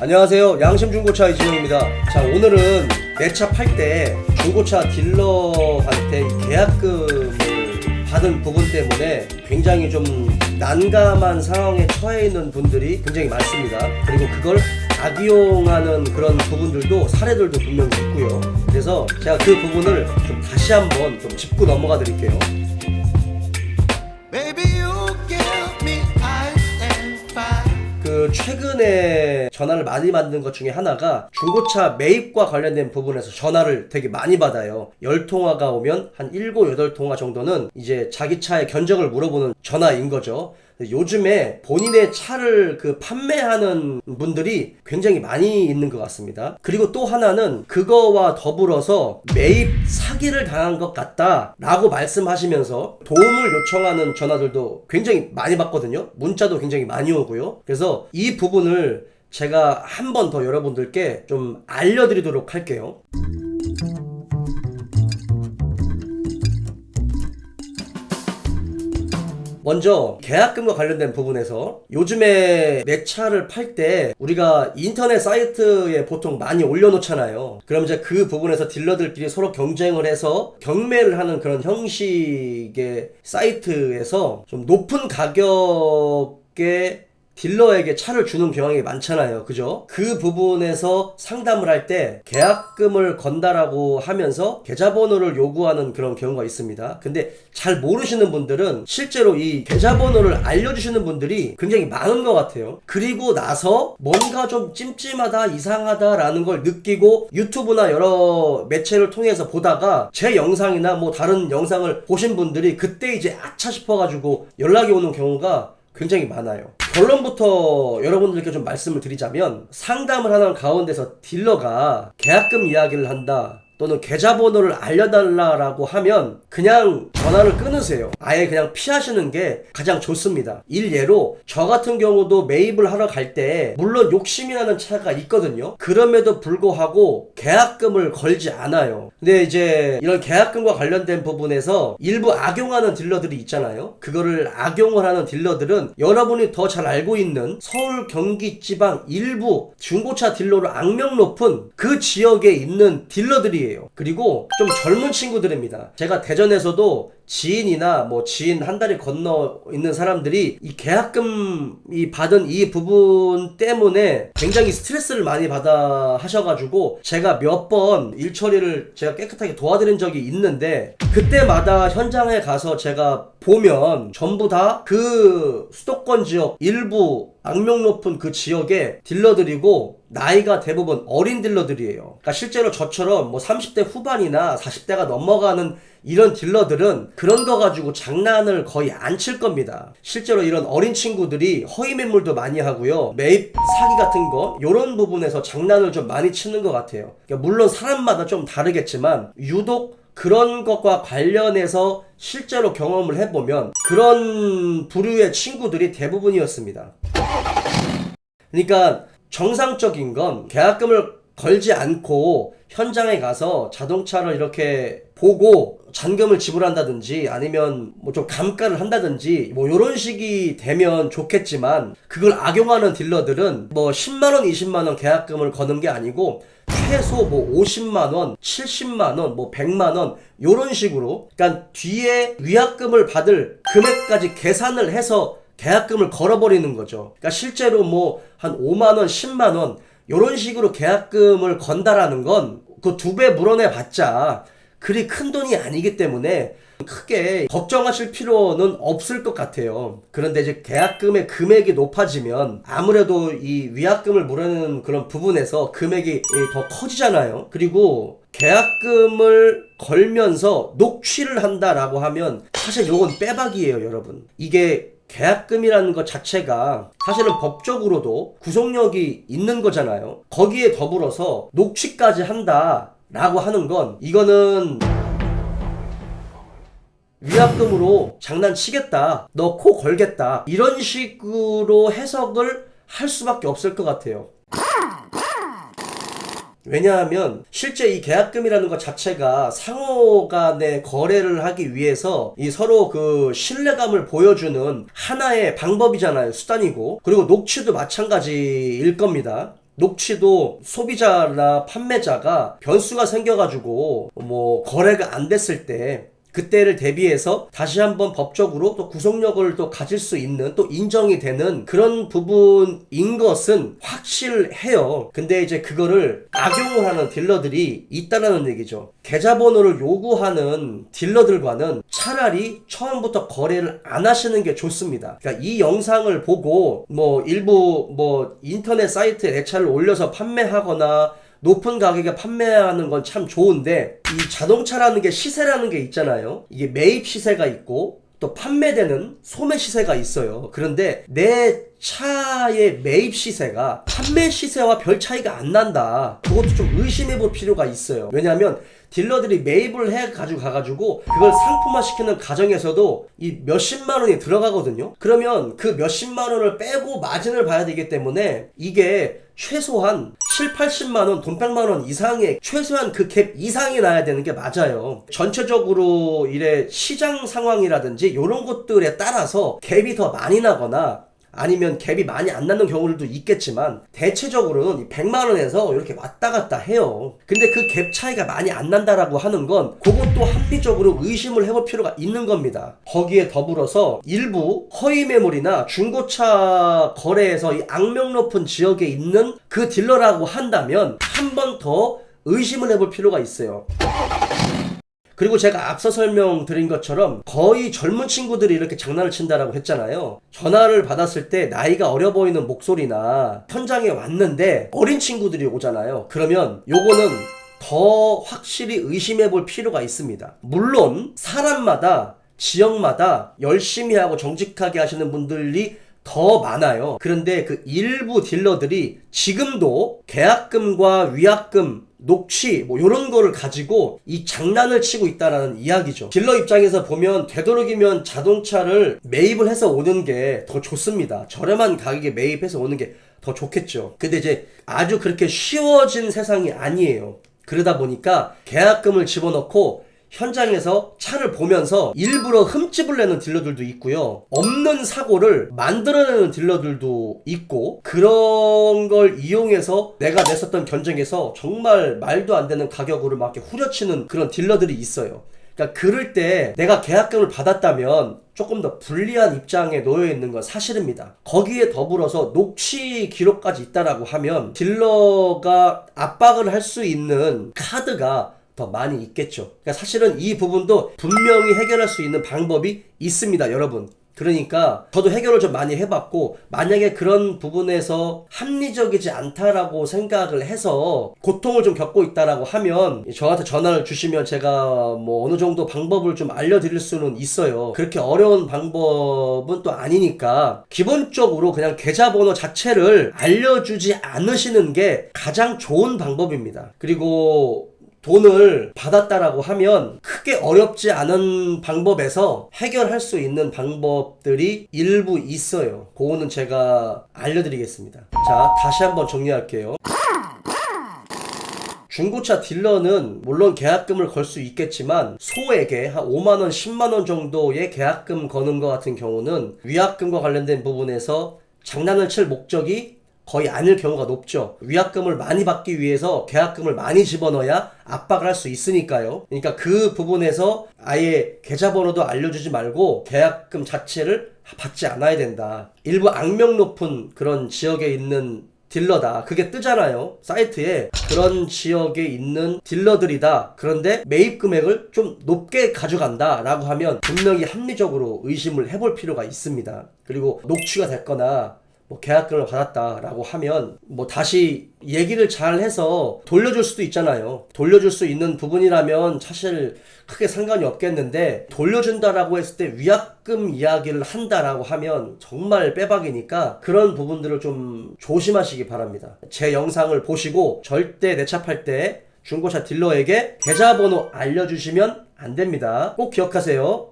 안녕하세요. 양심중고차 이진영입니다. 자, 오늘은 내 차 팔 때 중고차 딜러한테 계약금을 받은 부분 때문에 굉장히 좀 난감한 상황에 처해 있는 분들이 굉장히 많습니다. 그리고 그걸 악용하는 그런 부분들도 사례들도 분명히 있고요. 그래서 제가 그 부분을 좀 다시 한번 좀 짚고 넘어가 드릴게요. 최근에 전화를 많이 받는 것 중에 하나가 중고차 매입과 관련된 부분에서 전화를 되게 많이 받아요. 10통화가 오면 한 7, 8통화 정도는 이제 자기 차의 견적을 물어보는 전화인 거죠. 요즘에 본인의 차를 판매하는 분들이 굉장히 많이 있는 것 같습니다. 그리고 또 하나는 그거와 더불어서 매입 사기를 당한 것 같다 라고 말씀하시면서 도움을 요청하는 전화들도 굉장히 많이 받거든요. 문자도 굉장히 많이 오고요. 그래서 이 부분을 제가 한 번 더 여러분들께 좀 알려드리도록 할게요. 먼저 계약금과 관련된 부분에서 요즘에 내 차를 팔 때 우리가 인터넷 사이트에 보통 많이 올려놓잖아요. 그럼 이제 그 부분에서 딜러들끼리 서로 경쟁을 해서 경매를 하는 그런 형식의 사이트에서 좀 높은 가격에 딜러에게 차를 주는 경향이 많잖아요. 그죠? 그 부분에서 상담을 할 때 계약금을 건다라고 하면서 계좌번호를 요구하는 그런 경우가 있습니다. 근데 잘 모르시는 분들은 실제로 이 계좌번호를 알려주시는 분들이 굉장히 많은 것 같아요. 그리고 나서 뭔가 좀 찜찜하다, 이상하다라는 걸 느끼고 유튜브나 여러 매체를 통해서 보다가 제 영상이나 뭐 다른 영상을 보신 분들이 그때 이제 아차 싶어가지고 연락이 오는 경우가 굉장히 많아요. 결론부터 여러분들께 좀 말씀을 드리자면 상담을 하는 가운데서 딜러가 계약금 이야기를 한다 또는 계좌번호를 알려달라고 하면 그냥 전화를 끊으세요. 아예 그냥 피하시는 게 가장 좋습니다. 일예로 저 같은 경우도 매입을 하러 갈 때 물론 욕심이 나는 차가 있거든요. 그럼에도 불구하고 계약금을 걸지 않아요. 근데 이제 이런 계약금과 관련된 부분에서 일부 악용하는 딜러들이 있잖아요. 그거를 악용을 하는 딜러들은 여러분이 더 잘 알고 있는 서울, 경기, 지방 일부 중고차 딜러로 악명 높은 그 지역에 있는 딜러들이에요. 그리고 좀 젊은 친구들입니다. 제가 대전에서도 지인이나 뭐 지인 한 다리 건너 있는 사람들이 이 계약금이 받은 이 부분 때문에 굉장히 스트레스를 많이 받아 하셔가지고 제가 몇 번 일 처리를 제가 깨끗하게 도와드린 적이 있는데 그때마다 현장에 가서 제가 보면 전부 다 그 수도권 지역 일부 악명 높은 그 지역의 딜러들이고 나이가 대부분 어린 딜러들이에요. 그러니까 실제로 저처럼 뭐 30대 후반이나 40대가 넘어가는 이런 딜러들은 그런 거 가지고 장난을 거의 안 칠 겁니다. 실제로 이런 어린 친구들이 허위 매물도 많이 하고요. 매입 사기 같은 거 이런 부분에서 장난을 좀 많이 치는 것 같아요. 그러니까 물론 사람마다 좀 다르겠지만 유독 그런 것과 관련해서 실제로 경험을 해보면 그런 부류의 친구들이 대부분이었습니다. 그러니까 정상적인 건 계약금을 걸지 않고 현장에 가서 자동차를 이렇게 보고 잔금을 지불한다든지 아니면 뭐 좀 감가를 한다든지 뭐 요런 식이 되면 좋겠지만 그걸 악용하는 딜러들은 뭐 10만원, 20만원 계약금을 거는 게 아니고 최소 뭐 50만원, 70만원, 뭐 100만원 요런 식으로 그러니까 뒤에 위약금을 받을 금액까지 계산을 해서 계약금을 걸어버리는 거죠. 그러니까 실제로 뭐 한 5만원, 10만원 요런 식으로 계약금을 건다라는 건 그 2배 물어내 봤자 그리 큰 돈이 아니기 때문에 크게 걱정하실 필요는 없을 것 같아요. 그런데 이제 계약금의 금액이 높아지면 아무래도 이 위약금을 물어내는 그런 부분에서 금액이 더 커지잖아요. 그리고 계약금을 걸면서 녹취를 한다라고 하면 사실 요건 빼박이에요, 여러분. 이게 계약금이라는 것 자체가 사실은 법적으로도 구속력이 있는 거잖아요. 거기에 더불어서 녹취까지 한다 라고 하는 건 이거는 위약금으로 장난치겠다, 너 코 걸겠다 이런 식으로 해석을 할 수밖에 없을 것 같아요. 왜냐하면 실제 이 계약금이라는 것 자체가 상호 간의 거래를 하기 위해서 이 서로 그 신뢰감을 보여주는 하나의 방법이잖아요. 수단이고. 그리고 녹취도 마찬가지일 겁니다. 녹취도 소비자나 판매자가 변수가 생겨가지고 뭐 거래가 안 됐을 때 그때를 대비해서 다시 한번 법적으로 또 구속력을 또 가질 수 있는, 또 인정이 되는 그런 부분인 것은 확실해요. 근데 이제 그거를 악용을 하는 딜러들이 있다라는 얘기죠. 계좌번호를 요구하는 딜러들과는 차라리 처음부터 거래를 안 하시는 게 좋습니다. 그러니까 이 영상을 보고 뭐 일부 뭐 인터넷 사이트에 내 차를 올려서 판매하거나 높은 가격에 판매하는 건 참 좋은데, 이 자동차라는 게 시세라는 게 있잖아요. 이게 매입 시세가 있고 또 판매되는 소매 시세가 있어요. 그런데 내 차의 매입 시세가 판매 시세와 별 차이가 안 난다. 그것도 좀 의심해 볼 필요가 있어요. 왜냐하면 딜러들이 매입을 해 가지고 가가지고 그걸 상품화 시키는 과정에서도 이 몇십만 원이 들어가거든요. 그러면 그 몇십만 원을 빼고 마진을 봐야 되기 때문에 이게 최소한 7, 80만 원, 돈 100만 원 이상의 최소한 그 갭 이상이 나야 되는 게 맞아요. 전체적으로 이래 시장 상황이라든지 이런 것들에 따라서 갭이 더 많이 나거나 아니면 갭이 많이 안 나는 경우들도 있겠지만 대체적으로는 100만 원에서 이렇게 왔다 갔다 해요. 근데 그 갭 차이가 많이 안 난다라고 하는 건 그것도 합리적으로 의심을 해볼 필요가 있는 겁니다. 거기에 더불어서 일부 허위 매물이나 중고차 거래에서 이 악명 높은 지역에 있는 그 딜러라고 한다면 한 번 더 의심을 해볼 필요가 있어요. 그리고 제가 앞서 설명드린 것처럼 거의 젊은 친구들이 이렇게 장난을 친다라고 했잖아요. 전화를 받았을 때 나이가 어려 보이는 목소리나 현장에 왔는데 어린 친구들이 오잖아요. 그러면 요거는 더 확실히 의심해 볼 필요가 있습니다. 물론 사람마다 지역마다 열심히 하고 정직하게 하시는 분들이 더 많아요. 그런데 그 일부 딜러들이 지금도 계약금과 위약금, 녹취 뭐 이런 거를 가지고 이 장난을 치고 있다라는 이야기죠. 딜러 입장에서 보면 되도록이면 자동차를 매입을 해서 오는 게 더 좋습니다. 저렴한 가격에 매입해서 오는 게 더 좋겠죠. 근데 이제 아주 그렇게 쉬워진 세상이 아니에요. 그러다 보니까 계약금을 집어넣고 현장에서 차를 보면서 일부러 흠집을 내는 딜러들도 있고요. 없는 사고를 만들어내는 딜러들도 있고, 그런 걸 이용해서 내가 냈었던 견적에서 정말 말도 안 되는 가격으로 막 이렇게 후려치는 그런 딜러들이 있어요. 그러니까 그럴 때 내가 계약금을 받았다면 조금 더 불리한 입장에 놓여 있는 건 사실입니다. 거기에 더불어서 녹취 기록까지 있다라고 하면 딜러가 압박을 할 수 있는 카드가 더 많이 있겠죠. 그러니까 사실은 이 부분도 분명히 해결할 수 있는 방법이 있습니다, 여러분. 그러니까 저도 해결을 좀 많이 해봤고, 만약에 그런 부분에서 합리적이지 않다라고 생각을 해서 고통을 좀 겪고 있다라고 하면 저한테 전화를 주시면 제가 뭐 어느 정도 방법을 좀 알려드릴 수는 있어요. 그렇게 어려운 방법은 또 아니니까 기본적으로 그냥 계좌번호 자체를 알려주지 않으시는 게 가장 좋은 방법입니다. 그리고 돈을 받았다라고 하면 크게 어렵지 않은 방법에서 해결할 수 있는 방법들이 일부 있어요. 그거는 제가 알려드리겠습니다. 자, 다시 한번 정리할게요. 중고차 딜러는 물론 계약금을 걸 수 있겠지만 소액의 한 5만원, 10만원 정도의 계약금 거는 것 같은 경우는 위약금과 관련된 부분에서 장난을 칠 목적이 거의 아닐 경우가 높죠. 위약금을 많이 받기 위해서 계약금을 많이 집어넣어야 압박을 할 수 있으니까요. 그러니까 그 부분에서 아예 계좌번호도 알려주지 말고 계약금 자체를 받지 않아야 된다. 일부 악명 높은 그런 지역에 있는 딜러다, 그게 뜨잖아요, 사이트에. 그런 지역에 있는 딜러들이다. 그런데 매입 금액을 좀 높게 가져간다 라고 하면 분명히 합리적으로 의심을 해볼 필요가 있습니다. 그리고 녹취가 됐거나 뭐 계약금을 받았다라고 하면 뭐 다시 얘기를 잘 해서 돌려줄 수도 있잖아요. 돌려줄 수 있는 부분이라면 사실 크게 상관이 없겠는데, 돌려준다라고 했을 때 위약금 이야기를 한다라고 하면 정말 빼박이니까 그런 부분들을 좀 조심하시기 바랍니다. 제 영상을 보시고 절대 내 차 팔 때 중고차 딜러에게 계좌번호 알려주시면 안 됩니다. 꼭 기억하세요.